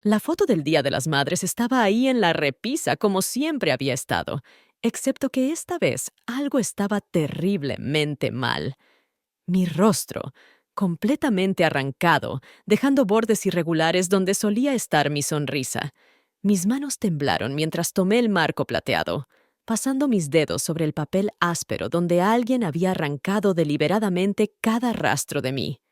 La foto del Día de las Madres estaba ahí en la repisa como siempre había estado, excepto que esta vez algo estaba terriblemente mal. Mi rostro, completamente arrancado, dejando bordes irregulares donde solía estar mi sonrisa. Mis manos temblaron mientras tomé el marco plateado, pasando mis dedos sobre el papel áspero donde alguien había arrancado deliberadamente cada rastro de mí.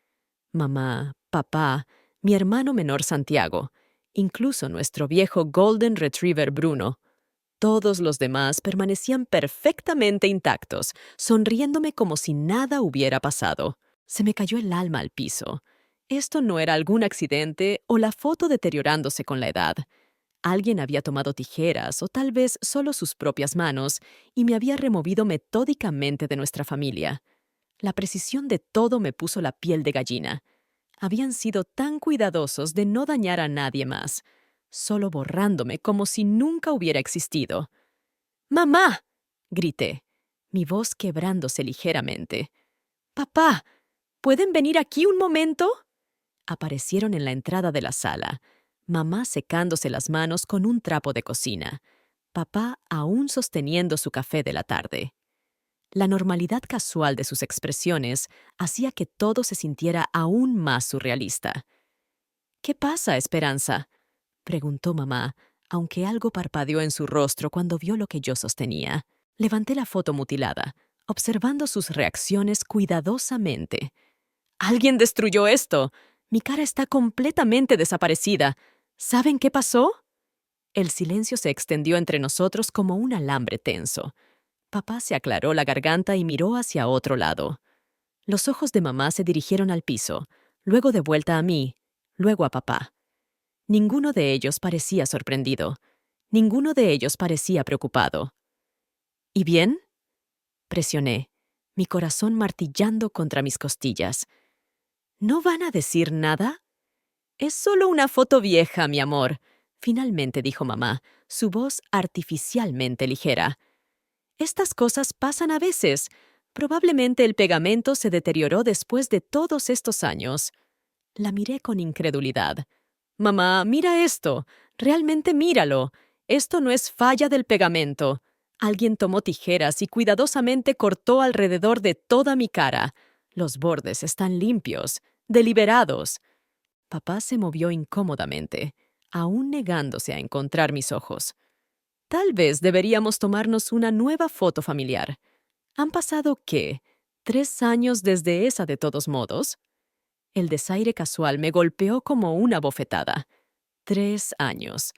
Mamá, papá, mi hermano menor Santiago, incluso nuestro viejo Golden Retriever Bruno. Todos los demás permanecían perfectamente intactos, sonriéndome como si nada hubiera pasado. Se me cayó el alma al piso. Esto no era algún accidente o la foto deteriorándose con la edad. Alguien había tomado tijeras o tal vez solo sus propias manos y me había removido metódicamente de nuestra familia. La precisión de todo me puso la piel de gallina. Habían sido tan cuidadosos de no dañar a nadie más, solo borrándome como si nunca hubiera existido. ¡Mamá! Grité, mi voz quebrándose ligeramente. ¡Papá! ¿Pueden venir aquí un momento? Aparecieron en la entrada de la sala, mamá secándose las manos con un trapo de cocina, papá aún sosteniendo su café de la tarde. La normalidad casual de sus expresiones hacía que todo se sintiera aún más surrealista. ¿Qué pasa, Esperanza?, preguntó mamá, aunque algo parpadeó en su rostro cuando vio lo que yo sostenía. Levanté la foto mutilada, observando sus reacciones cuidadosamente. «¡Alguien destruyó esto! Mi cara está completamente desaparecida. ¿Saben qué pasó?» El silencio se extendió entre nosotros como un alambre tenso. Papá se aclaró la garganta y miró hacia otro lado. Los ojos de mamá se dirigieron al piso, luego de vuelta a mí, luego a papá. Ninguno de ellos parecía sorprendido. Ninguno de ellos parecía preocupado. ¿Y bien?, presioné, mi corazón martillando contra mis costillas. ¿No van a decir nada? Es solo una foto vieja, mi amor, finalmente dijo mamá, su voz artificialmente ligera. Estas cosas pasan a veces. Probablemente el pegamento se deterioró después de todos estos años. La miré con incredulidad. Mamá, mira esto. Realmente míralo. Esto no es falla del pegamento. Alguien tomó tijeras y cuidadosamente cortó alrededor de toda mi cara. Los bordes están limpios, deliberados. Papá se movió incómodamente, aún negándose a encontrar mis ojos. Tal vez deberíamos tomarnos una nueva foto familiar. ¿Han pasado qué? ¿3 años desde esa de todos modos? El desaire casual me golpeó como una bofetada. 3 años.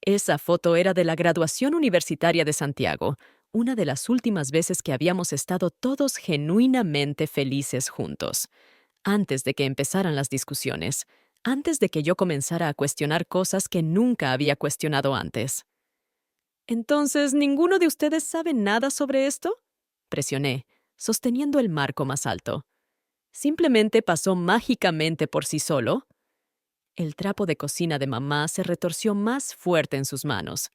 Esa foto era de la graduación universitaria de Santiago, una de las últimas veces que habíamos estado todos genuinamente felices juntos. Antes de que empezaran las discusiones, antes de que yo comenzara a cuestionar cosas que nunca había cuestionado antes. «¿Entonces ninguno de ustedes sabe nada sobre esto?», presioné, sosteniendo el marco más alto. «¿Simplemente pasó mágicamente por sí solo?». El trapo de cocina de mamá se retorció más fuerte en sus manos.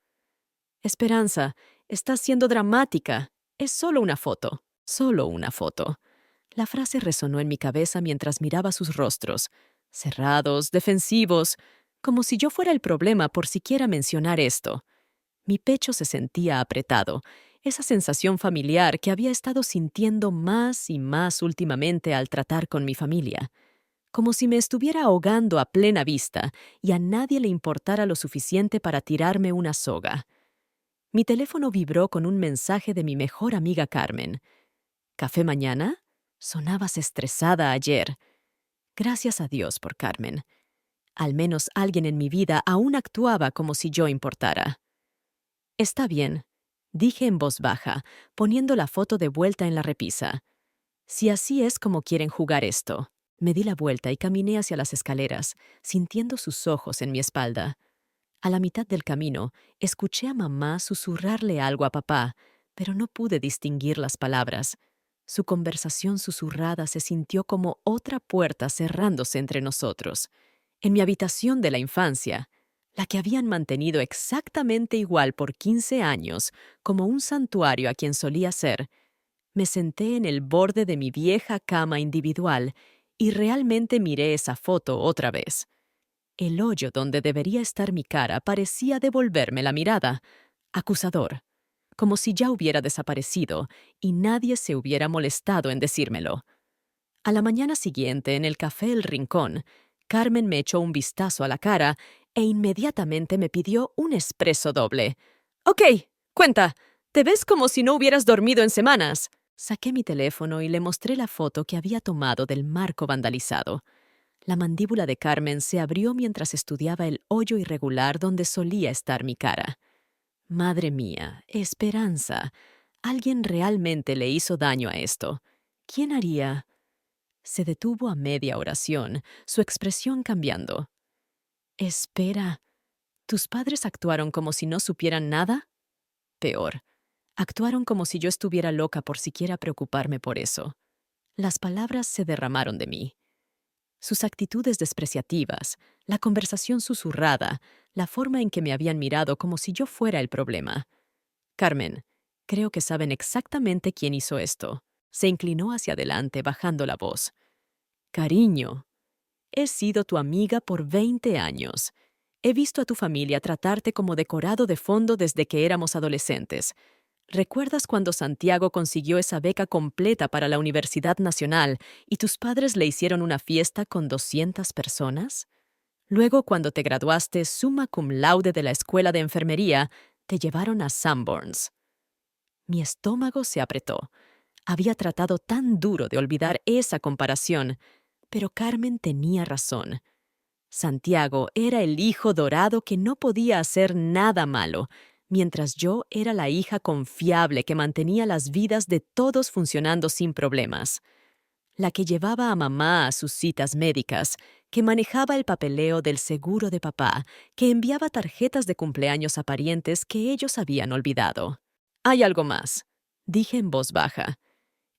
«Esperanza, estás siendo dramática. Es solo una foto. Solo una foto». La frase resonó en mi cabeza mientras miraba sus rostros, cerrados, defensivos, como si yo fuera el problema por siquiera mencionar esto. Mi pecho se sentía apretado, esa sensación familiar que había estado sintiendo más y más últimamente al tratar con mi familia. Como si me estuviera ahogando a plena vista y a nadie le importara lo suficiente para tirarme una soga. Mi teléfono vibró con un mensaje de mi mejor amiga Carmen. «¿Café mañana? Sonabas estresada ayer». Gracias a Dios por Carmen. Al menos alguien en mi vida aún actuaba como si yo importara. «Está bien», dije en voz baja, poniendo la foto de vuelta en la repisa. «Si así es como quieren jugar esto». Me di la vuelta y caminé hacia las escaleras, sintiendo sus ojos en mi espalda. A la mitad del camino, escuché a mamá susurrarle algo a papá, pero no pude distinguir las palabras. Su conversación susurrada se sintió como otra puerta cerrándose entre nosotros. En mi habitación de la infancia, la que habían mantenido exactamente igual por 15 años, como un santuario a quien solía ser, me senté en el borde de mi vieja cama individual y realmente miré esa foto otra vez. El hoyo donde debería estar mi cara parecía devolverme la mirada, acusador, como si ya hubiera desaparecido y nadie se hubiera molestado en decírmelo. A la mañana siguiente, en el café El Rincón, Carmen me echó un vistazo a la cara e inmediatamente me pidió un espresso doble. «Ok, cuenta, te ves como si no hubieras dormido en semanas». Saqué mi teléfono y le mostré la foto que había tomado del marco vandalizado. La mandíbula de Carmen se abrió mientras estudiaba el hoyo irregular donde solía estar mi cara. Madre mía, Esperanza, alguien realmente le hizo daño a esto. ¿Quién haría? Se detuvo a media oración, su expresión cambiando. Espera, ¿tus padres actuaron como si no supieran nada? Peor, actuaron como si yo estuviera loca por siquiera preocuparme por eso. Las palabras se derramaron de mí. Sus actitudes despreciativas, la conversación susurrada, la forma en que me habían mirado como si yo fuera el problema. Carmen, creo que saben exactamente quién hizo esto. Se inclinó hacia adelante, bajando la voz. Cariño, he sido tu amiga por 20 años. He visto a tu familia tratarte como decorado de fondo desde que éramos adolescentes. ¿Recuerdas cuando Santiago consiguió esa beca completa para la Universidad Nacional y tus padres le hicieron una fiesta con 200 personas? Luego, cuando te graduaste summa cum laude de la escuela de enfermería, te llevaron a Sanborns. Mi estómago se apretó. Había tratado tan duro de olvidar esa comparación, pero Carmen tenía razón. Santiago era el hijo dorado que no podía hacer nada malo, mientras yo era la hija confiable que mantenía las vidas de todos funcionando sin problemas. La que llevaba a mamá a sus citas médicas, que manejaba el papeleo del seguro de papá, que enviaba tarjetas de cumpleaños a parientes que ellos habían olvidado. Hay algo más, dije en voz baja.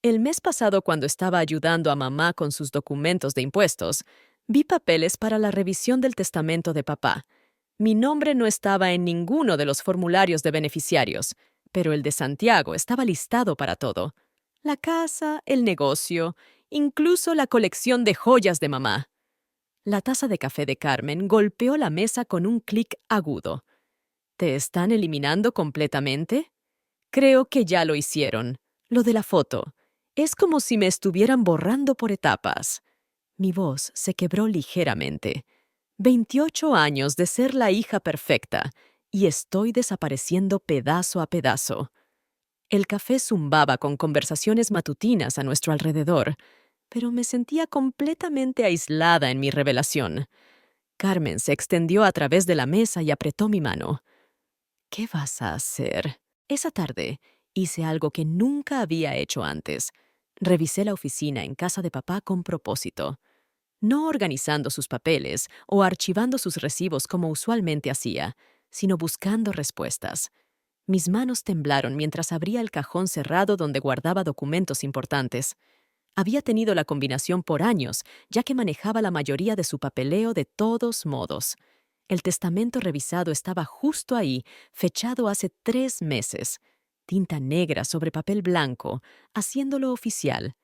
El mes pasado, cuando estaba ayudando a mamá con sus documentos de impuestos, vi papeles para la revisión del testamento de papá. Mi nombre no estaba en ninguno de los formularios de beneficiarios, pero el de Santiago estaba listado para todo. La casa, el negocio, incluso la colección de joyas de mamá. La taza de café de Carmen golpeó la mesa con un clic agudo. ¿Te están eliminando completamente? Creo que ya lo hicieron. Lo de la foto. Es como si me estuvieran borrando por etapas. Mi voz se quebró ligeramente. 28 años de ser la hija perfecta, y estoy desapareciendo pedazo a pedazo. El café zumbaba con conversaciones matutinas a nuestro alrededor, pero me sentía completamente aislada en mi revelación. Carmen se extendió a través de la mesa y apretó mi mano. ¿Qué vas a hacer? Esa tarde hice algo que nunca había hecho antes. Revisé la oficina en casa de papá con propósito. No organizando sus papeles o archivando sus recibos como usualmente hacía, sino buscando respuestas. Mis manos temblaron mientras abría el cajón cerrado donde guardaba documentos importantes. Había tenido la combinación por años, ya que manejaba la mayoría de su papeleo de todos modos. El testamento revisado estaba justo ahí, fechado hace 3 meses. Tinta negra sobre papel blanco, haciéndolo oficial.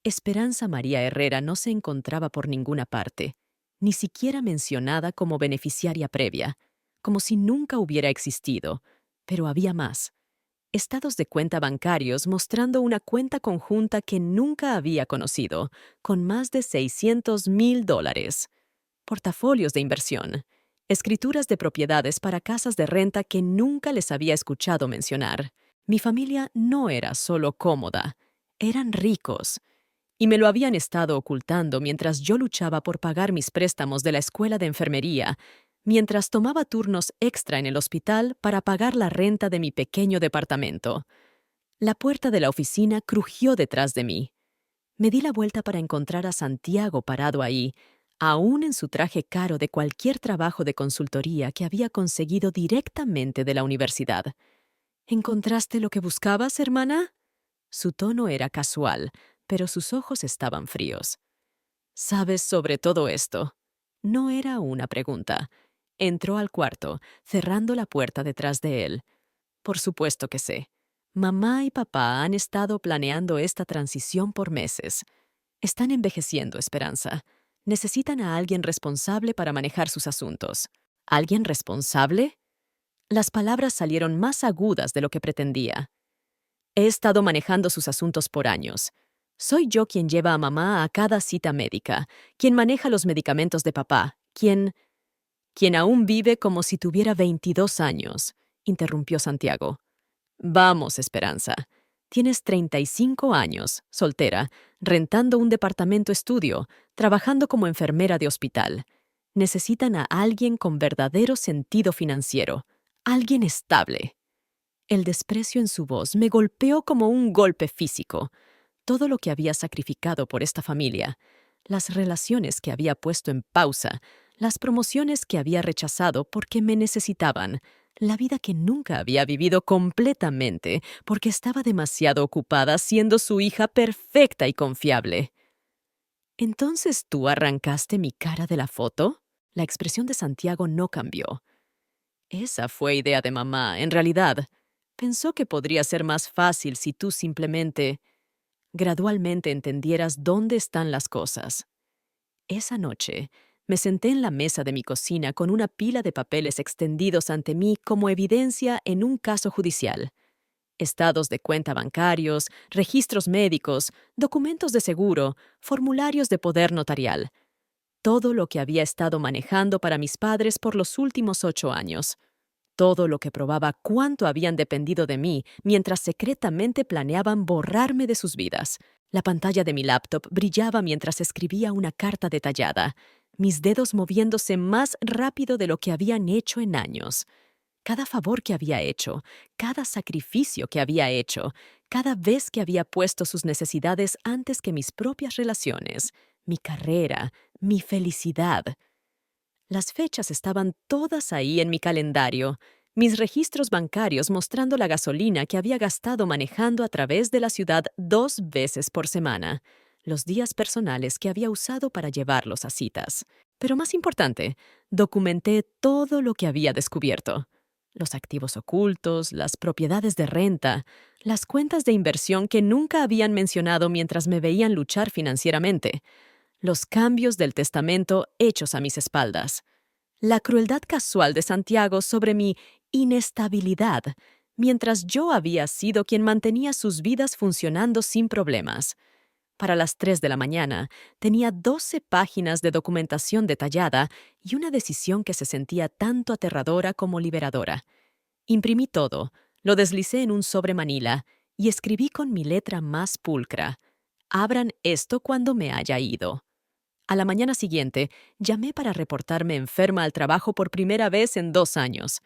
Esperanza María Herrera no se encontraba por ninguna parte, ni siquiera mencionada como beneficiaria previa, como si nunca hubiera existido. Pero había más. Estados de cuenta bancarios mostrando una cuenta conjunta que nunca había conocido, con más de $600,000. Portafolios de inversión. Escrituras de propiedades para casas de renta que nunca les había escuchado mencionar. Mi familia no era solo cómoda, eran ricos. Y me lo habían estado ocultando mientras yo luchaba por pagar mis préstamos de la escuela de enfermería, mientras tomaba turnos extra en el hospital para pagar la renta de mi pequeño departamento. La puerta de la oficina crujió detrás de mí. Me di la vuelta para encontrar a Santiago parado ahí, aún en su traje caro de cualquier trabajo de consultoría que había conseguido directamente de la universidad. ¿Encontraste lo que buscabas, hermana? Su tono era casual, pero sus ojos estaban fríos. ¿Sabes sobre todo esto? No era una pregunta. Entró al cuarto, cerrando la puerta detrás de él. Por supuesto que sé. Mamá y papá han estado planeando esta transición por meses. Están envejeciendo, Esperanza. Necesitan a alguien responsable para manejar sus asuntos. ¿Alguien responsable? Las palabras salieron más agudas de lo que pretendía. He estado manejando sus asuntos por años. Soy yo quien lleva a mamá a cada cita médica, quien maneja los medicamentos de papá, quien aún vive como si tuviera 22 años, interrumpió Santiago. Vamos, Esperanza. Tienes 35 años, soltera, rentando un departamento estudio, trabajando como enfermera de hospital. Necesitan a alguien con verdadero sentido financiero, alguien estable. El desprecio en su voz me golpeó como un golpe físico. Todo lo que había sacrificado por esta familia, las relaciones que había puesto en pausa, las promociones que había rechazado porque me necesitaban, la vida que nunca había vivido completamente porque estaba demasiado ocupada siendo su hija perfecta y confiable. ¿Entonces tú arrancaste mi cara de la foto? La expresión de Santiago no cambió. Esa fue idea de mamá, en realidad. Pensó que podría ser más fácil si tú simplemente, gradualmente entendieras dónde están las cosas. Esa noche, me senté en la mesa de mi cocina con una pila de papeles extendidos ante mí como evidencia en un caso judicial. Estados de cuenta bancarios, registros médicos, documentos de seguro, formularios de poder notarial. Todo lo que había estado manejando para mis padres por los últimos 8 años. Todo lo que probaba cuánto habían dependido de mí mientras secretamente planeaban borrarme de sus vidas. La pantalla de mi laptop brillaba mientras escribía una carta detallada, mis dedos moviéndose más rápido de lo que habían hecho en años. Cada favor que había hecho, cada sacrificio que había hecho, cada vez que había puesto sus necesidades antes que mis propias relaciones, mi carrera, mi felicidad. Las fechas estaban todas ahí en mi calendario, mis registros bancarios mostrando la gasolina que había gastado manejando a través de la ciudad 2 veces por semana, los días personales que había usado para llevarlos a citas. Pero más importante, documenté todo lo que había descubierto. Los activos ocultos, las propiedades de renta, las cuentas de inversión que nunca habían mencionado mientras me veían luchar financieramente, los cambios del testamento hechos a mis espaldas, la crueldad casual de Santiago sobre mi inestabilidad, mientras yo había sido quien mantenía sus vidas funcionando sin problemas. Para las 3 de la mañana, tenía 12 páginas de documentación detallada y una decisión que se sentía tanto aterradora como liberadora. Imprimí todo, lo deslicé en un sobre manila y escribí con mi letra más pulcra: «Abran esto cuando me haya ido». A la mañana siguiente, llamé para reportarme enferma al trabajo por primera vez en 2 años.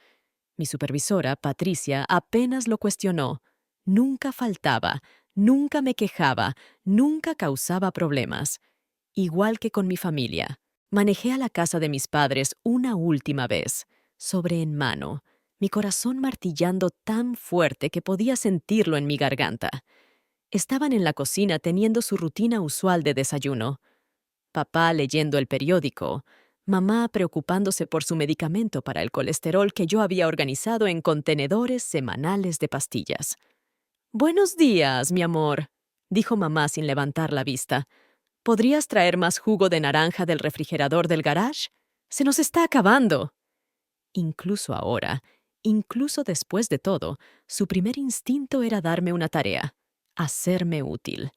Mi supervisora, Patricia, apenas lo cuestionó. Nunca faltaba, nunca me quejaba, nunca causaba problemas. Igual que con mi familia. Manejé a la casa de mis padres una última vez, sobre en mano, mi corazón martillando tan fuerte que podía sentirlo en mi garganta. Estaban en la cocina teniendo su rutina usual de desayuno. Papá leyendo el periódico, mamá preocupándose por su medicamento para el colesterol que yo había organizado en contenedores semanales de pastillas. «Buenos días, mi amor», dijo mamá sin levantar la vista. «¿Podrías traer más jugo de naranja del refrigerador del garage? Se nos está acabando». Incluso ahora, incluso después de todo, su primer instinto era darme una tarea, hacerme útil.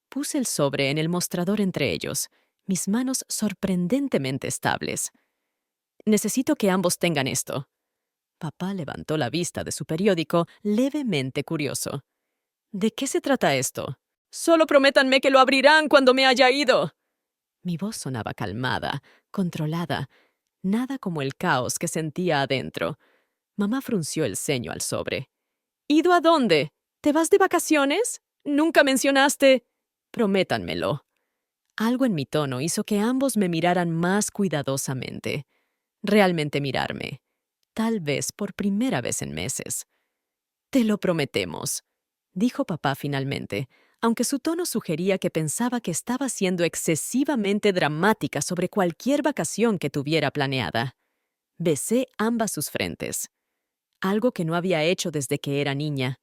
Puse el sobre en el mostrador entre ellos, mis manos sorprendentemente estables. «Necesito que ambos tengan esto». Papá levantó la vista de su periódico, levemente curioso. «¿De qué se trata esto?» «Solo prométanme que lo abrirán cuando me haya ido». Mi voz sonaba calmada, controlada, nada como el caos que sentía adentro. Mamá frunció el ceño al sobre. «¿Ido a dónde? ¿Te vas de vacaciones? Nunca mencionaste...» «Prométanmelo». Algo en mi tono hizo que ambos me miraran más cuidadosamente. Realmente mirarme. Tal vez por primera vez en meses. «Te lo prometemos», dijo papá finalmente, aunque su tono sugería que pensaba que estaba siendo excesivamente dramática sobre cualquier vacación que tuviera planeada. Besé ambas sus frentes, algo que no había hecho desde que era niña,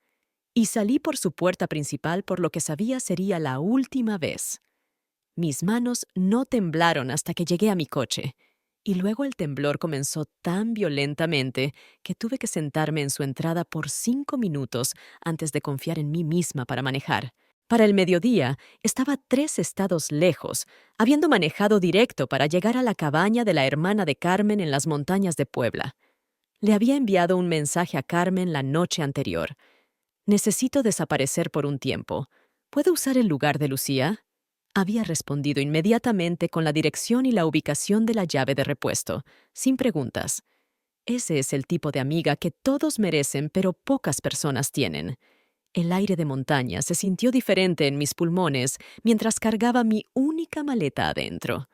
y salí por su puerta principal por lo que sabía sería la última vez. Mis manos no temblaron hasta que llegué a mi coche. Y luego el temblor comenzó tan violentamente que tuve que sentarme en su entrada por 5 minutos antes de confiar en mí misma para manejar. Para el mediodía, estaba 3 estados lejos, habiendo manejado directo para llegar a la cabaña de la hermana de Carmen en las montañas de Puebla. Le había enviado un mensaje a Carmen la noche anterior. Necesito desaparecer por un tiempo. ¿Puedo usar el lugar de Lucía? Había respondido inmediatamente con la dirección y la ubicación de la llave de repuesto, sin preguntas. Ese es el tipo de amiga que todos merecen, pero pocas personas tienen. El aire de montaña se sintió diferente en mis pulmones mientras cargaba mi única maleta adentro.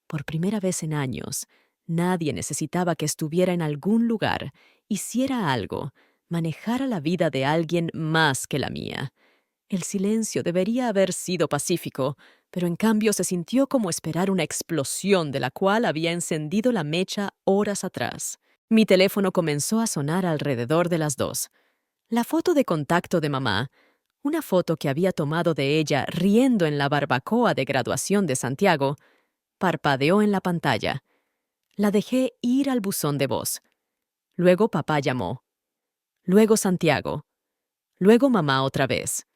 Por primera vez en años, nadie necesitaba que estuviera en algún lugar, hiciera algo, manejara la vida de alguien más que la mía. El silencio debería haber sido pacífico, pero en cambio se sintió como esperar una explosión de la cual había encendido la mecha horas atrás. Mi teléfono comenzó a sonar alrededor de las 2. La foto de contacto de mamá, una foto que había tomado de ella riendo en la barbacoa de graduación de Santiago, parpadeó en la pantalla. La dejé ir al buzón de voz. Luego papá llamó. Luego Santiago. Luego mamá otra vez.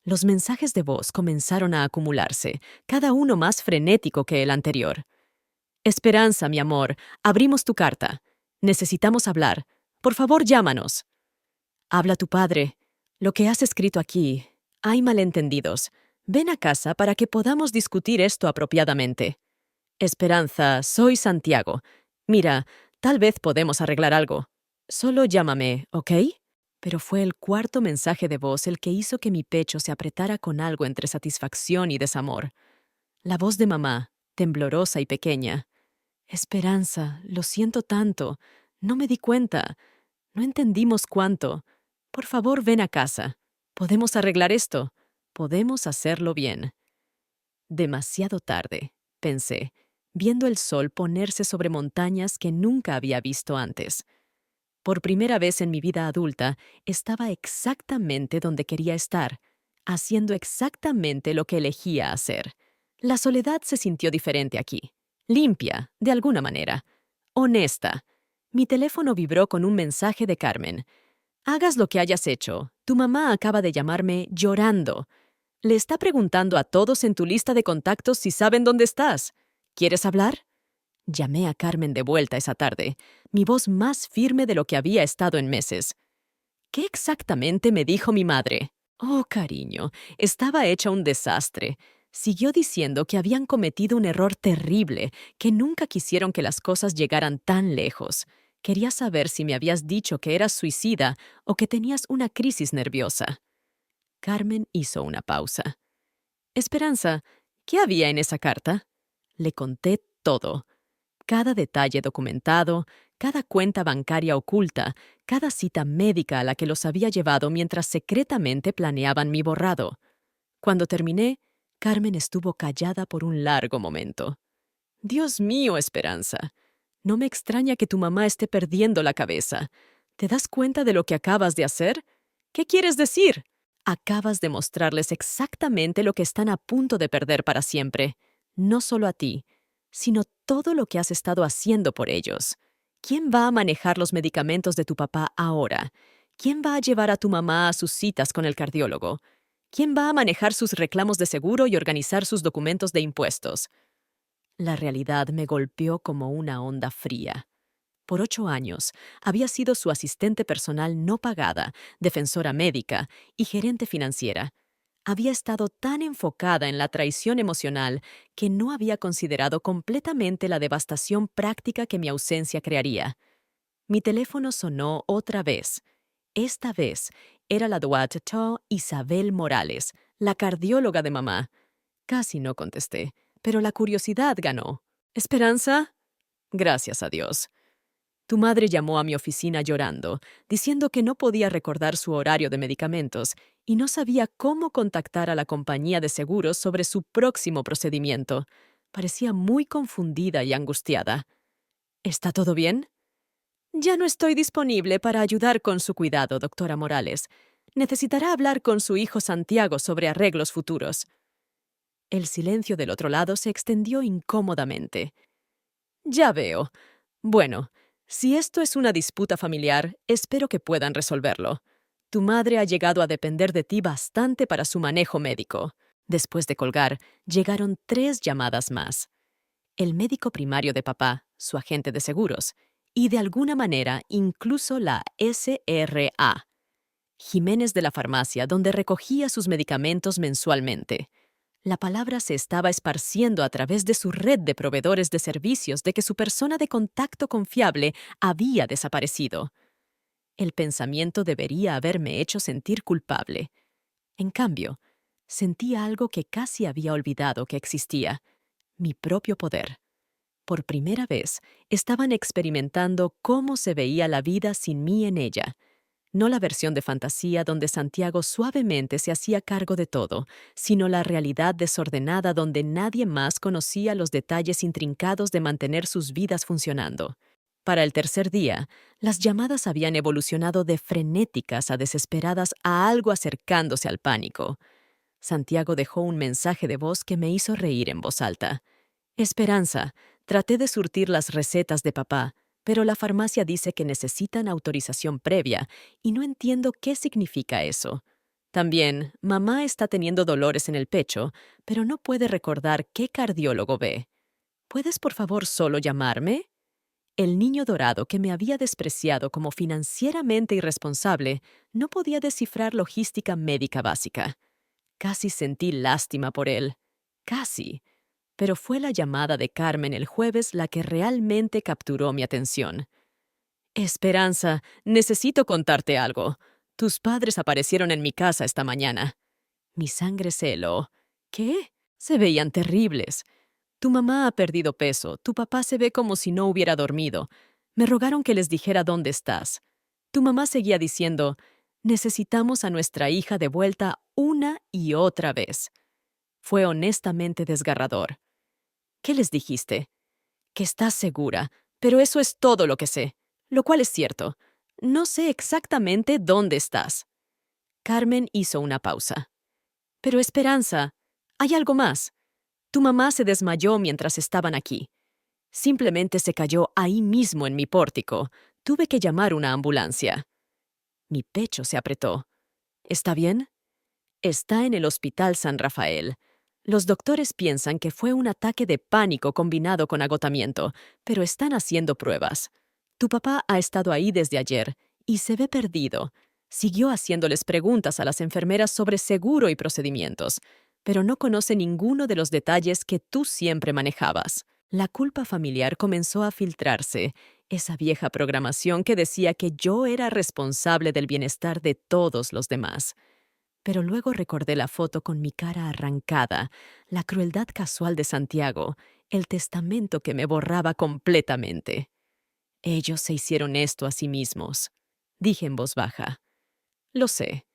Los mensajes de voz comenzaron a acumularse, cada uno más frenético que el anterior. Esperanza, mi amor, abrimos tu carta. Necesitamos hablar. Por favor, llámanos. Habla tu padre. Lo que has escrito aquí. Hay malentendidos. Ven a casa para que podamos discutir esto apropiadamente. Esperanza, soy Santiago. Mira, tal vez podemos arreglar algo. Solo llámame, ¿ok? Pero fue el cuarto mensaje de voz el que hizo que mi pecho se apretara con algo entre satisfacción y desamor. La voz de mamá, temblorosa y pequeña. Esperanza, lo siento tanto. No me di cuenta. No entendimos cuánto. Por favor, ven a casa. Podemos arreglar esto. Podemos hacerlo bien. Demasiado tarde, pensé, viendo el sol ponerse sobre montañas que nunca había visto antes. Por primera vez en mi vida adulta, estaba exactamente donde quería estar, haciendo exactamente lo que elegía hacer. La soledad se sintió diferente aquí. Limpia, de alguna manera. Honesta. Mi teléfono vibró con un mensaje de Carmen. Hagas lo que hayas hecho. Tu mamá acaba de llamarme llorando. Le está preguntando a todos en tu lista de contactos si saben dónde estás. ¿Quieres hablar? Llamé a Carmen de vuelta esa tarde, mi voz más firme de lo que había estado en meses. ¿Qué exactamente me dijo mi madre? Oh, cariño, estaba hecha un desastre. Siguió diciendo que habían cometido un error terrible, que nunca quisieron que las cosas llegaran tan lejos. Quería saber si me habías dicho que eras suicida o que tenías una crisis nerviosa. Carmen hizo una pausa. Esperanza, ¿qué había en esa carta? Le conté todo. Cada detalle documentado, cada cuenta bancaria oculta, cada cita médica a la que los había llevado mientras secretamente planeaban mi borrado. Cuando terminé, Carmen estuvo callada por un largo momento. Dios mío, Esperanza. No me extraña que tu mamá esté perdiendo la cabeza. ¿Te das cuenta de lo que acabas de hacer? ¿Qué quieres decir? Acabas de mostrarles exactamente lo que están a punto de perder para siempre. No solo a ti, sino todo lo que has estado haciendo por ellos. ¿Quién va a manejar los medicamentos de tu papá ahora? ¿Quién va a llevar a tu mamá a sus citas con el cardiólogo? ¿Quién va a manejar sus reclamos de seguro y organizar sus documentos de impuestos? La realidad me golpeó como una onda fría. Por 8 años, había sido su asistente personal no pagada, defensora médica y gerente financiera. Había estado tan enfocada en la traición emocional que no había considerado completamente la devastación práctica que mi ausencia crearía. Mi teléfono sonó otra vez. Esta vez era la Dr. Isabel Morales, la cardióloga de mamá. Casi no contesté, pero la curiosidad ganó. ¿Esperanza? Gracias a Dios. Tu madre llamó a mi oficina llorando, diciendo que no podía recordar su horario de medicamentos y no sabía cómo contactar a la compañía de seguros sobre su próximo procedimiento. Parecía muy confundida y angustiada. ¿Está todo bien? Ya no estoy disponible para ayudar con su cuidado, doctora Morales. Necesitará hablar con su hijo Santiago sobre arreglos futuros. El silencio del otro lado se extendió incómodamente. Ya veo. Bueno, si esto es una disputa familiar, espero que puedan resolverlo. Tu madre ha llegado a depender de ti bastante para su manejo médico. Después de colgar, llegaron 3 llamadas más. El médico primario de papá, su agente de seguros, y de alguna manera incluso la SRA. Jiménez de la farmacia, donde recogía sus medicamentos mensualmente. La palabra se estaba esparciendo a través de su red de proveedores de servicios de que su persona de contacto confiable había desaparecido. El pensamiento debería haberme hecho sentir culpable. En cambio, sentí algo que casi había olvidado que existía: mi propio poder. Por primera vez, estaban experimentando cómo se veía la vida sin mí en ella. No la versión de fantasía donde Santiago suavemente se hacía cargo de todo, sino la realidad desordenada donde nadie más conocía los detalles intrincados de mantener sus vidas funcionando. Para el tercer día, las llamadas habían evolucionado de frenéticas a desesperadas a algo acercándose al pánico. Santiago dejó un mensaje de voz que me hizo reír en voz alta. Esperanza, traté de surtir las recetas de papá, pero la farmacia dice que necesitan autorización previa y no entiendo qué significa eso. También, mamá está teniendo dolores en el pecho, pero no puede recordar qué cardiólogo ve. ¿Puedes por favor solo llamarme? El niño dorado que me había despreciado como financieramente irresponsable no podía descifrar logística médica básica. Casi sentí lástima por él. Casi. Pero fue la llamada de Carmen el jueves la que realmente capturó mi atención. Esperanza, necesito contarte algo. Tus padres aparecieron en mi casa esta mañana. Mi sangre se heló. ¿Qué? Se veían terribles. Tu mamá ha perdido peso, tu papá se ve como si no hubiera dormido. Me rogaron que les dijera dónde estás. Tu mamá seguía diciendo: necesitamos a nuestra hija de vuelta una y otra vez. Fue honestamente desgarrador. ¿Qué les dijiste? Que estás segura, pero eso es todo lo que sé, lo cual es cierto. No sé exactamente dónde estás. Carmen hizo una pausa. Pero Esperanza, hay algo más. Tu mamá se desmayó mientras estaban aquí. Simplemente se cayó ahí mismo en mi pórtico. Tuve que llamar una ambulancia. Mi pecho se apretó. ¿Está bien? Está en el Hospital San Rafael. Los doctores piensan que fue un ataque de pánico combinado con agotamiento, pero están haciendo pruebas. Tu papá ha estado ahí desde ayer y se ve perdido. Siguió haciéndoles preguntas a las enfermeras sobre seguro y procedimientos, pero no conoce ninguno de los detalles que tú siempre manejabas. La culpa familiar comenzó a filtrarse, esa vieja programación que decía que yo era responsable del bienestar de todos los demás. Pero luego recordé la foto con mi cara arrancada, la crueldad casual de Santiago, el testamento que me borraba completamente. Ellos se hicieron esto a sí mismos, dije en voz baja. Lo sé,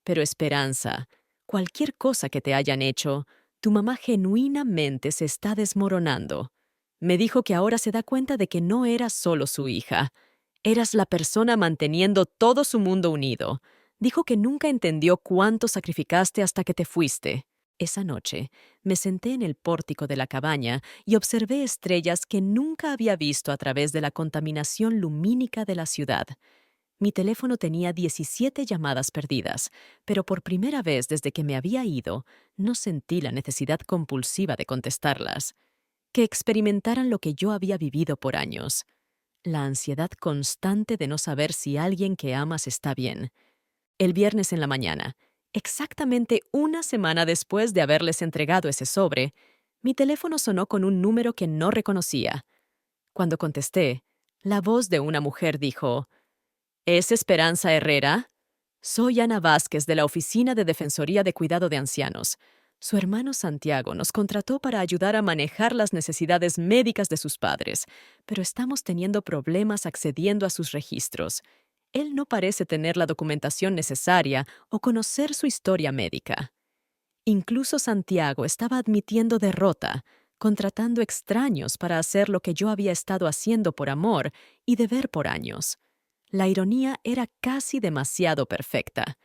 pero Esperanza, cualquier cosa que te hayan hecho, tu mamá genuinamente se está desmoronando. Me dijo que ahora se da cuenta de que no eras solo su hija. Eras la persona manteniendo todo su mundo unido. Dijo que nunca entendió cuánto sacrificaste hasta que te fuiste. Esa noche, me senté en el pórtico de la cabaña y observé estrellas que nunca había visto a través de la contaminación lumínica de la ciudad. Mi teléfono tenía 17 llamadas perdidas, pero por primera vez desde que me había ido, no sentí la necesidad compulsiva de contestarlas. Que experimentaran lo que yo había vivido por años. La ansiedad constante de no saber si alguien que amas está bien. El viernes en la mañana, exactamente una semana después de haberles entregado ese sobre, mi teléfono sonó con un número que no reconocía. Cuando contesté, la voz de una mujer dijo: ¿Es Esperanza Herrera? Soy Ana Vázquez de la Oficina de Defensoría de Cuidado de Ancianos. Su hermano Santiago nos contrató para ayudar a manejar las necesidades médicas de sus padres, pero estamos teniendo problemas accediendo a sus registros. Él no parece tener la documentación necesaria o conocer su historia médica. Incluso Santiago estaba admitiendo derrota, contratando extraños para hacer lo que yo había estado haciendo por amor y deber por años. La ironía era casi demasiado perfecta.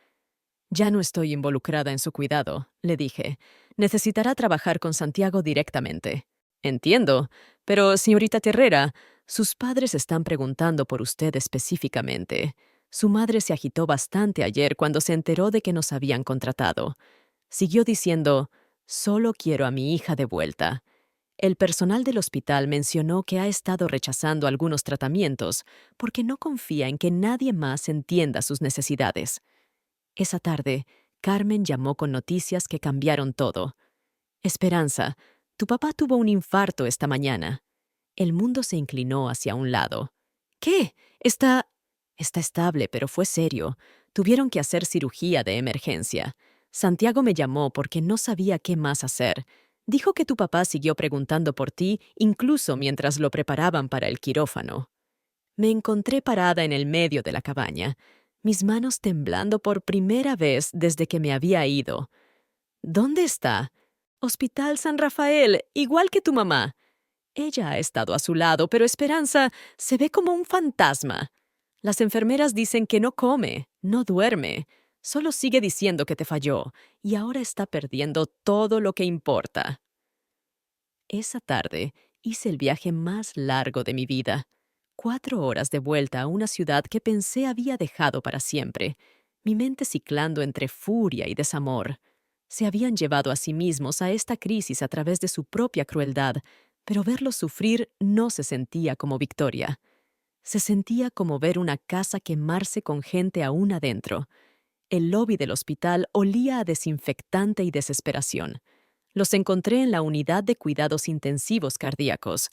Ya no estoy involucrada en su cuidado, le dije. Necesitará trabajar con Santiago directamente. Entiendo, pero, señorita Terrera, sus padres están preguntando por usted específicamente. Su madre se agitó bastante ayer cuando se enteró de que nos habían contratado. Siguió diciendo, solo quiero a mi hija de vuelta. El personal del hospital mencionó que ha estado rechazando algunos tratamientos porque no confía en que nadie más entienda sus necesidades. Esa tarde, Carmen llamó con noticias que cambiaron todo. Esperanza, tu papá tuvo un infarto esta mañana. El mundo se inclinó hacia un lado. ¿Qué? Está estable, pero fue serio. Tuvieron que hacer cirugía de emergencia. Santiago me llamó porque no sabía qué más hacer. Dijo que tu papá siguió preguntando por ti incluso mientras lo preparaban para el quirófano. Me encontré parada en el medio de la cabaña, mis manos temblando por primera vez desde que me había ido. ¿Dónde está? Hospital San Rafael, igual que tu mamá. Ella ha estado a su lado, pero Esperanza se ve como un fantasma. Las enfermeras dicen que no come, no duerme, solo sigue diciendo que te falló, y ahora está perdiendo todo lo que importa. Esa tarde hice el viaje más largo de mi vida. 4 horas de vuelta a una ciudad que pensé había dejado para siempre, mi mente ciclando entre furia y desamor. Se habían llevado a sí mismos a esta crisis a través de su propia crueldad, pero verlos sufrir no se sentía como victoria. Se sentía como ver una casa quemarse con gente aún adentro. El lobby del hospital olía a desinfectante y desesperación. Los encontré en la unidad de cuidados intensivos cardíacos.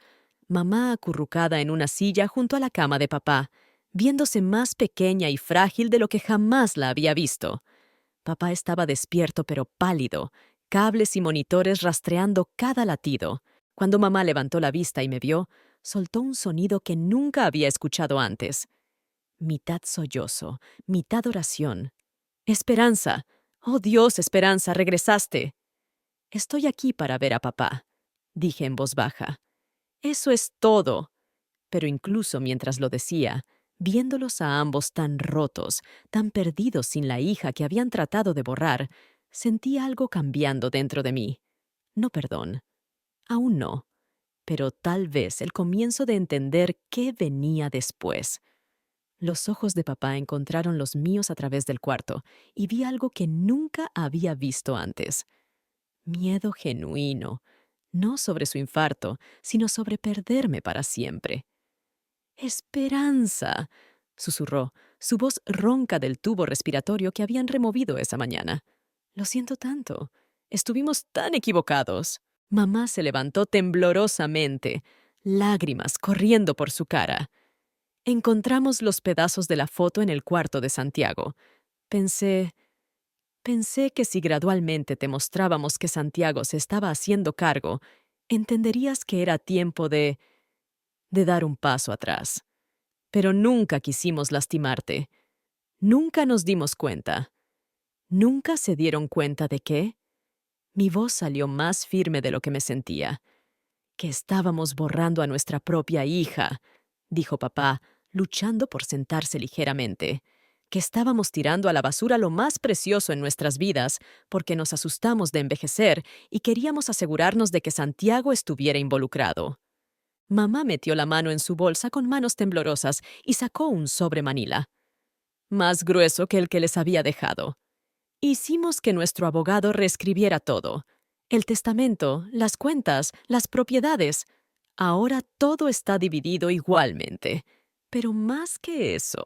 Mamá acurrucada en una silla junto a la cama de papá, viéndose más pequeña y frágil de lo que jamás la había visto. Papá estaba despierto pero pálido, cables y monitores rastreando cada latido. Cuando mamá levantó la vista y me vio, soltó un sonido que nunca había escuchado antes. Mitad sollozo, mitad oración. «Esperanza. Oh Dios, Esperanza, regresaste». «Estoy aquí para ver a papá», dije en voz baja. «Eso es todo». Pero incluso mientras lo decía, viéndolos a ambos tan rotos, tan perdidos sin la hija que habían tratado de borrar, sentí algo cambiando dentro de mí. No perdón. Aún no. Pero tal vez el comienzo de entender qué venía después. Los ojos de papá encontraron los míos a través del cuarto y vi algo que nunca había visto antes. Miedo genuino, no sobre su infarto, sino sobre perderme para siempre. «Esperanza», susurró, su voz ronca del tubo respiratorio que habían removido esa mañana. «Lo siento tanto. Estuvimos tan equivocados». Mamá se levantó temblorosamente, lágrimas corriendo por su cara. Encontramos los pedazos de la foto en el cuarto de Santiago. Pensé que si gradualmente te mostrábamos que Santiago se estaba haciendo cargo, entenderías que era tiempo de dar un paso atrás. Pero nunca quisimos lastimarte. Nunca nos dimos cuenta. ¿Nunca se dieron cuenta de qué? Mi voz salió más firme de lo que me sentía. Que estábamos borrando a nuestra propia hija, dijo papá, luchando por sentarse ligeramente. Que estábamos tirando a la basura lo más precioso en nuestras vidas porque nos asustamos de envejecer y queríamos asegurarnos de que Santiago estuviera involucrado. Mamá metió la mano en su bolsa con manos temblorosas y sacó un sobre manila, más grueso que el que les había dejado. Hicimos que nuestro abogado reescribiera todo. El testamento, las cuentas, las propiedades. Ahora todo está dividido igualmente. Pero más que eso,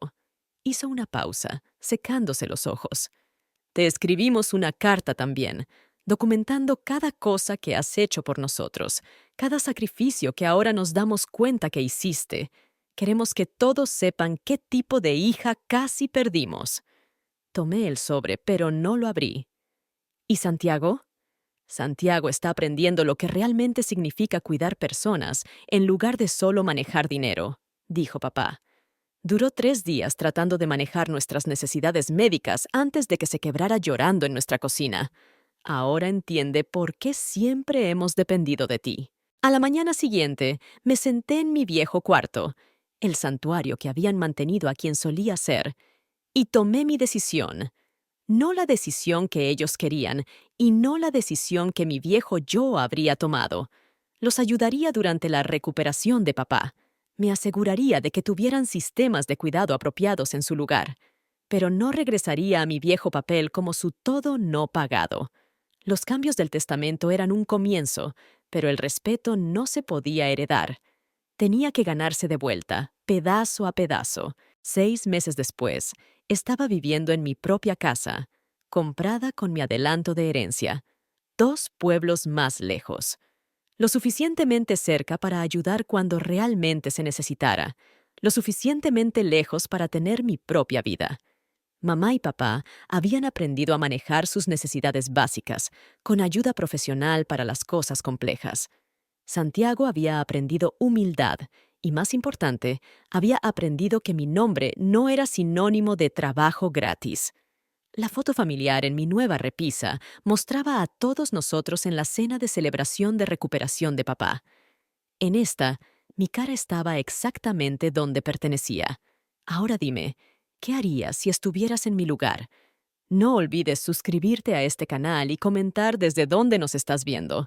hizo una pausa, secándose los ojos. Te escribimos una carta también, documentando cada cosa que has hecho por nosotros, cada sacrificio que ahora nos damos cuenta que hiciste. Queremos que todos sepan qué tipo de hija casi perdimos. Tomé el sobre, pero no lo abrí. ¿Y Santiago? Santiago está aprendiendo lo que realmente significa cuidar personas en lugar de solo manejar dinero, dijo papá. Duró 3 días tratando de manejar nuestras necesidades médicas antes de que se quebrara llorando en nuestra cocina. Ahora entiende por qué siempre hemos dependido de ti. A la mañana siguiente, me senté en mi viejo cuarto, el santuario que habían mantenido a quien solía ser, y tomé mi decisión. no la decisión que ellos querían y no la decisión que mi viejo yo habría tomado. Los ayudaría durante la recuperación de papá. Me aseguraría de que tuvieran sistemas de cuidado apropiados en su lugar, pero no regresaría a mi viejo papel como su todo no pagado. Los cambios del testamento eran un comienzo, pero el respeto no se podía heredar. Tenía que ganarse de vuelta, pedazo a pedazo. 6 meses después, estaba viviendo en mi propia casa, comprada con mi adelanto de herencia, 2 pueblos más lejos. Lo suficientemente cerca para ayudar cuando realmente se necesitara, lo suficientemente lejos para tener mi propia vida. Mamá y papá habían aprendido a manejar sus necesidades básicas, con ayuda profesional para las cosas complejas. Santiago había aprendido humildad y, más importante, había aprendido que mi nombre no era sinónimo de trabajo gratis. La foto familiar en mi nueva repisa mostraba a todos nosotros en la cena de celebración de recuperación de papá. En esta, mi cara estaba exactamente donde pertenecía. Ahora dime, ¿qué harías si estuvieras en mi lugar? No olvides suscribirte a este canal y comentar desde dónde nos estás viendo.